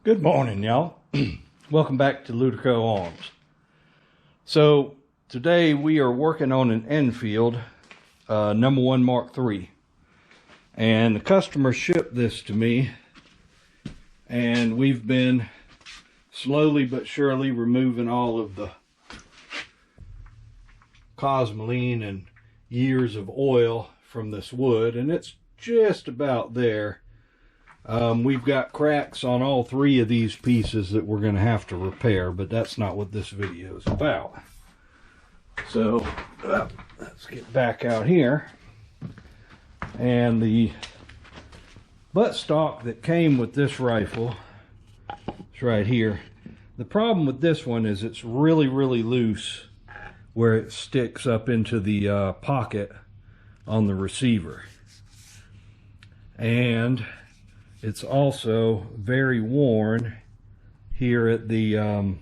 Good morning, y'all. Welcome back to Ludico Arms. So today we are working on an Enfield No. 1 Mark III, and the customer shipped this to me, and we've been slowly but surely removing all of the cosmoline and years of oil from this wood, and it's just about there. We've got cracks on all three of these pieces that we're going to have to repair, but that's not what this video is about. So let's get back out here. And the buttstock that came with this rifle is right here. The problem with this one is it's really loose where it sticks up into the pocket on the receiver. And it's also very worn here at the,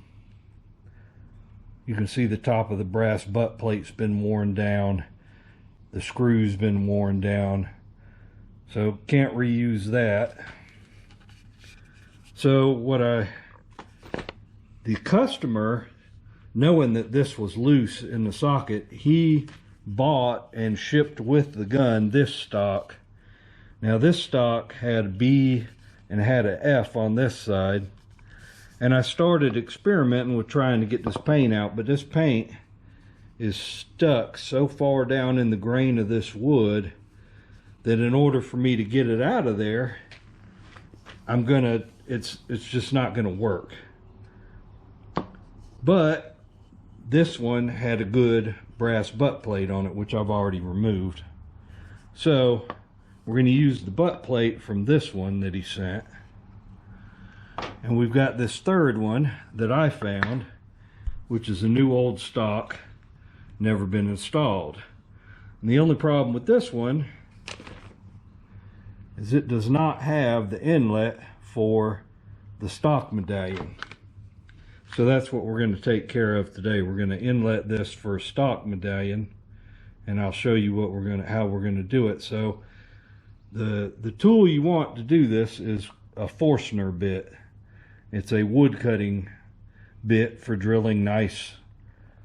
you can see the top of the brass butt plate's been worn down. The screw's been worn down. So can't reuse that. So the customer, knowing that this was loose in the socket, he bought and shipped with the gun this stock. Now this stock had a B and had an F on this side, and I started experimenting with trying to get this paint out, but this paint is stuck so far down in the grain of this wood that in order for me to get it out of there, it's just not gonna work. But this one had a good brass butt plate on it, which I've already removed. So we're going to use the butt plate from this one that he sent. And we've got this third one that I found, which is a new old stock, never been installed. And the only problem with this one is it does not have the inlet for the stock medallion. So that's what we're going to take care of today. We're going to inlet this for a stock medallion, and I'll show you how we're going to do it. So the tool you want to do this is a forstner bit. It's a wood cutting bit for drilling nice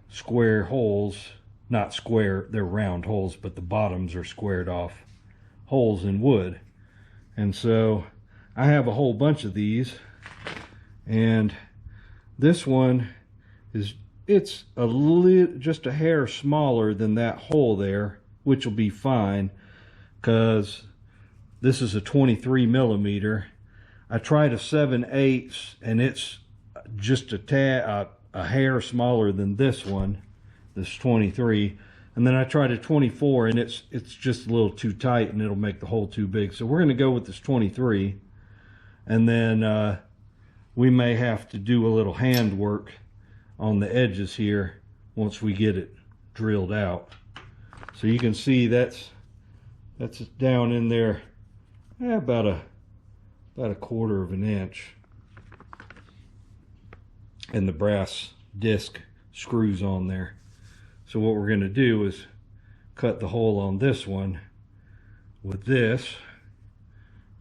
square holes. Not square, they're round holes, but the bottoms are squared off holes in wood. And so I have a whole bunch of these, and this one is, it's just a hair smaller than that hole there, which will be fine because this is a 23 millimeter. I tried a 7/8 and it's just a hair smaller than this one, this 23. And then I tried a 24 and it's just a little too tight and it'll make the hole too big. So we're going to go with this 23, and then we may have to do a little hand work on the edges here once we get it drilled out. So you can see that's down in there about a quarter of an inch, and the brass disc screws on there. So what we're going to do is cut the hole on this one with this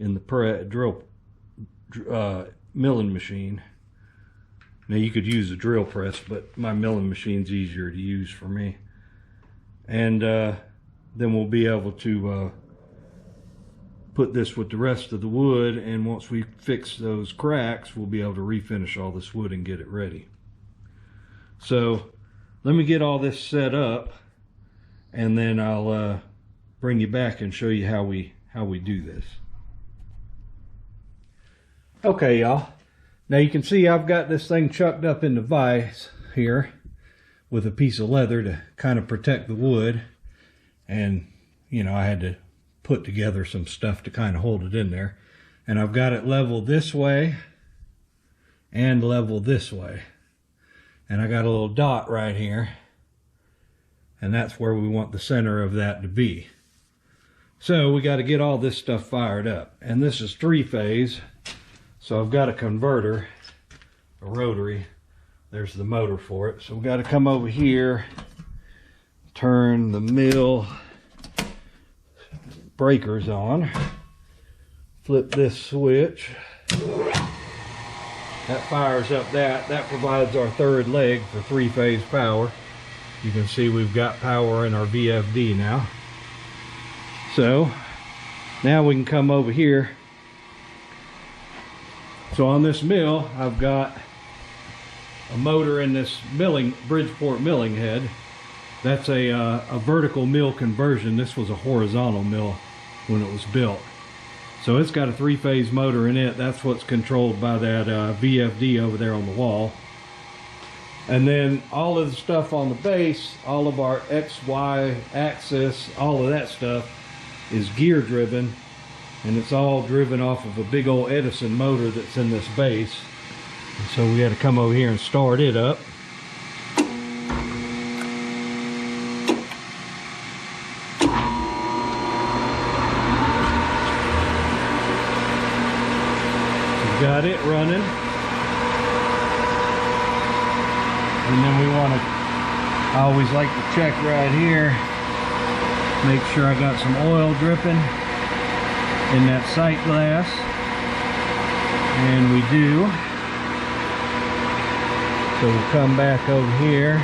in the drill milling machine. Now you could use a drill press, but my milling machine's easier to use for me. And then we'll be able to put this with the rest of the wood, and once we fix those cracks, we'll be able to refinish all this wood and get it ready. So let me get all this set up, and then I'll bring you back and show you how we do this. Okay, y'all. Now you can see I've got this thing chucked up in the vise here with a piece of leather to kind of protect the wood, and you know, I had to put together some stuff to kind of hold it in there. And I've got it level this way and level this way. And I got a little dot right here, and that's where we want the center of that to be. So we got to get all this stuff fired up, and this is 3-phase. So I've got a converter, a rotary. There's the motor for it. So we got to come over here, turn the mill breakers on, flip this switch, That fires up that provides our third leg for 3-phase power. You can see we've got power in our VFD now. So now we can come over here. So on this mill, I've got a motor in this Bridgeport milling head. That's a vertical mill conversion. This was a horizontal mill when it was built. So it's got a 3-phase motor in it. That's what's controlled by that VFD over there on the wall. And then all of the stuff on the base, all of our X, Y axis, all of that stuff is gear driven. And it's all driven off of a big old Edison motor that's in this base. And so we had to come over here and start it up. We've got it running. And then we want to, I always like to check right here, make sure I got some oil dripping in that sight glass, and we do. So we'll come back over here.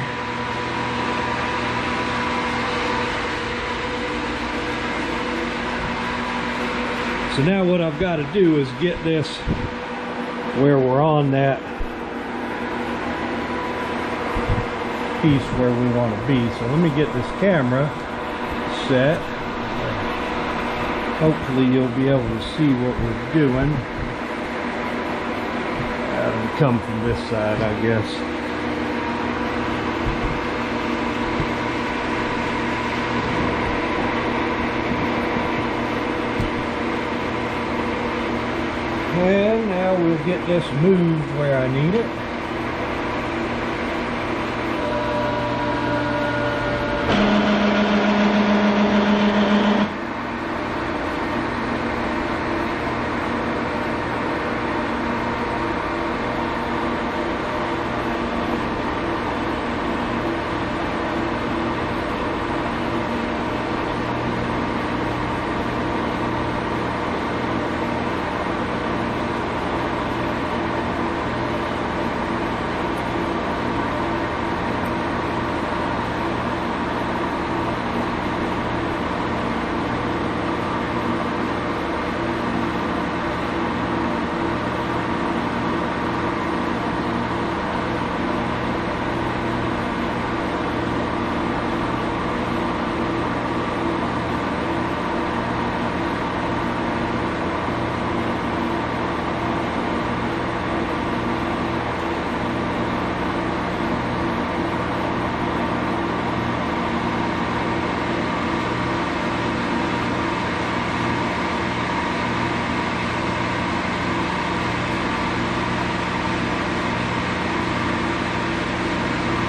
So now what I've got to do is get this where we're on that piece where we want to be. So let me get this camera set. Hopefully you'll be able to see what we're doing. It'll come from this side, I guess. And now we'll get this moved where I need it.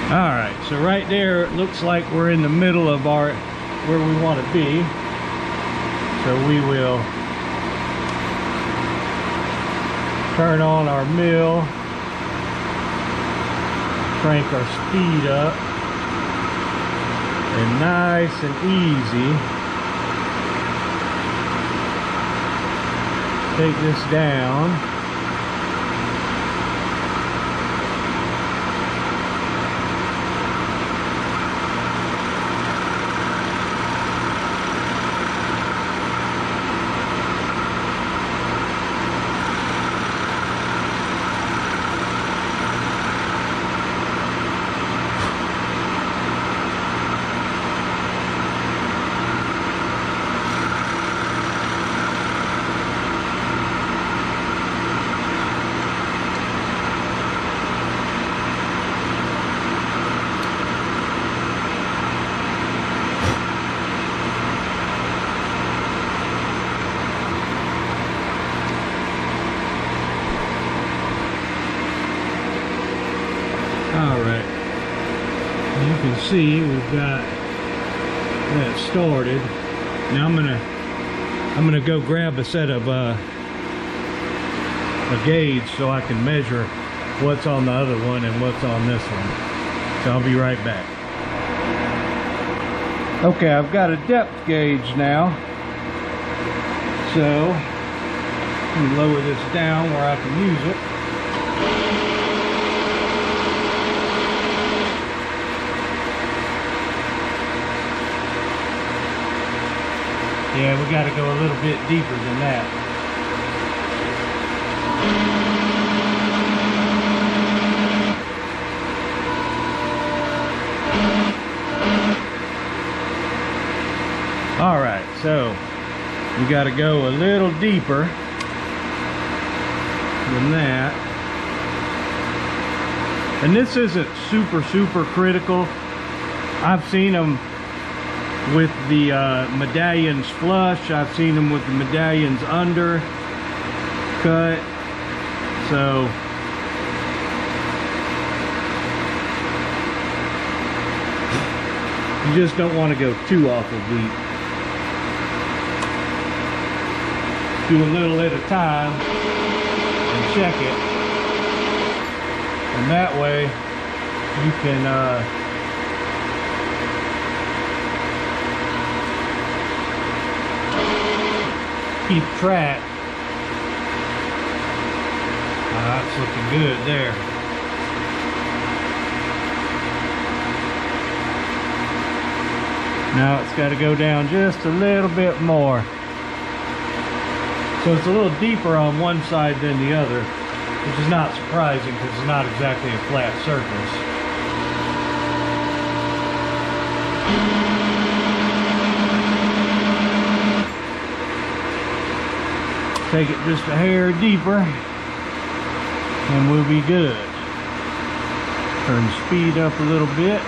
Alright, so right there it looks like we're in the middle of our where we want to be. So we will turn on our mill, crank our speed up, and nice and easy take this down. Alright, you can see we've got that started. Now I'm gonna go grab a set of a gauge so I can measure what's on the other one and what's on this one. So I'll be right back. Okay, I've got a depth gauge now. So let me lower this down where I can use it. Yeah, we got to go a little bit deeper than that. All right, so we got to go a little deeper than that. And this isn't super critical. I've seen them with the medallions flush. I've seen them with the medallions under cut. So you just don't want to go too awful deep. Do a little at a time and check it, and that way you can keep track. That's looking good there. Now it's got to go down just a little bit more. So it's a little deeper on one side than the other, which is not surprising because it's not exactly a flat surface. Take it just a hair deeper and we'll be good. Turn the speed up a little bit.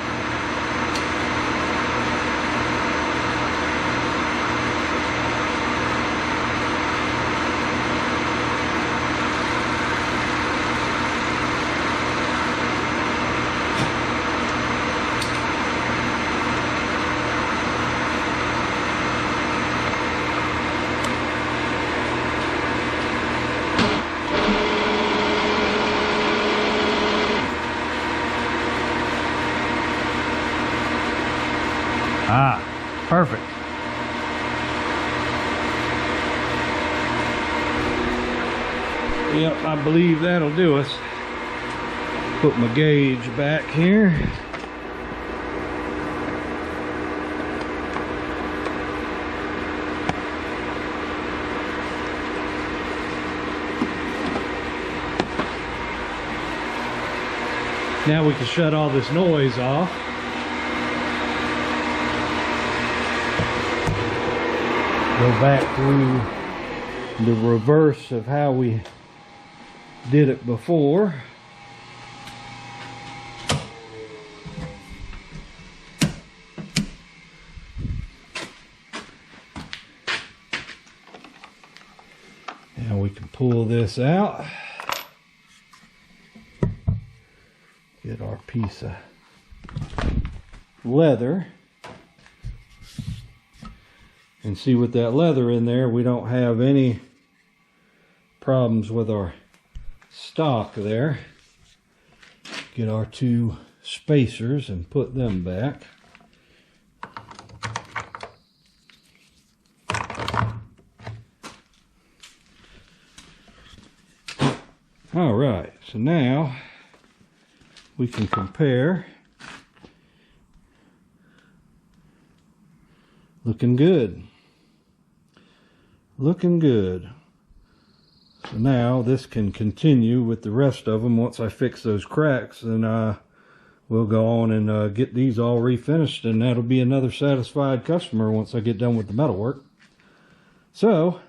Ah, perfect. Yep, I believe that'll do us. Put my gauge back here. Now we can shut all this noise off. Go back through the reverse of how we did it before. Now we can pull this out. Get our piece of leather. And see, with that leather in there, we don't have any problems with our stock there. Get our two spacers and put them back. All right, so now we can compare. Looking good. Looking good. So now this can continue with the rest of them. Once I fix those cracks, then we'll go on and get these all refinished, and that'll be another satisfied customer once I get done with the metalwork. So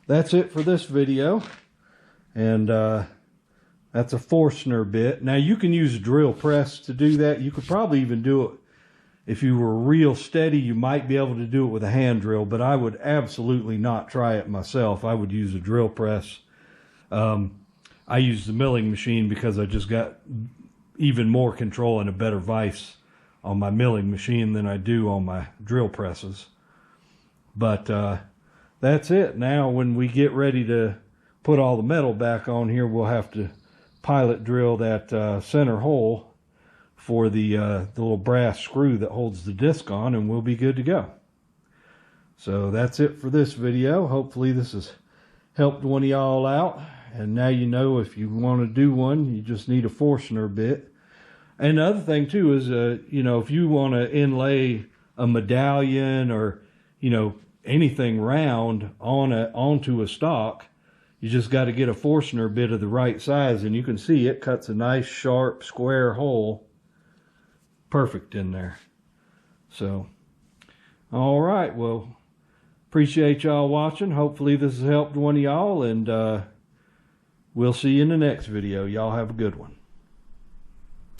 that's it for this video, and that's a Forstner bit. Now you can use a drill press to do that. You could probably even do it if you were real steady. You might be able to do it with a hand drill, but I would absolutely not try it myself. I would use a drill press. I use the milling machine because I just got even more control and a better vise on my milling machine than I do on my drill presses. But that's it. Now when we get ready to put all the metal back on here, we'll have to pilot drill that center hole for the little brass screw that holds the disc on, and we'll be good to go. So that's it for this video. Hopefully this has helped one of y'all out, and now you know if you want to do one, you just need a Forstner bit. And the other thing too is, you know, if you want to inlay a medallion, or, you know, anything round onto a stock. You just got to get a Forstner bit of the right size, and you can see it cuts a nice sharp square hole perfect in there. So all right, well, appreciate y'all watching. Hopefully this has helped one of y'all, and we'll see you in the next video. Y'all have a good one.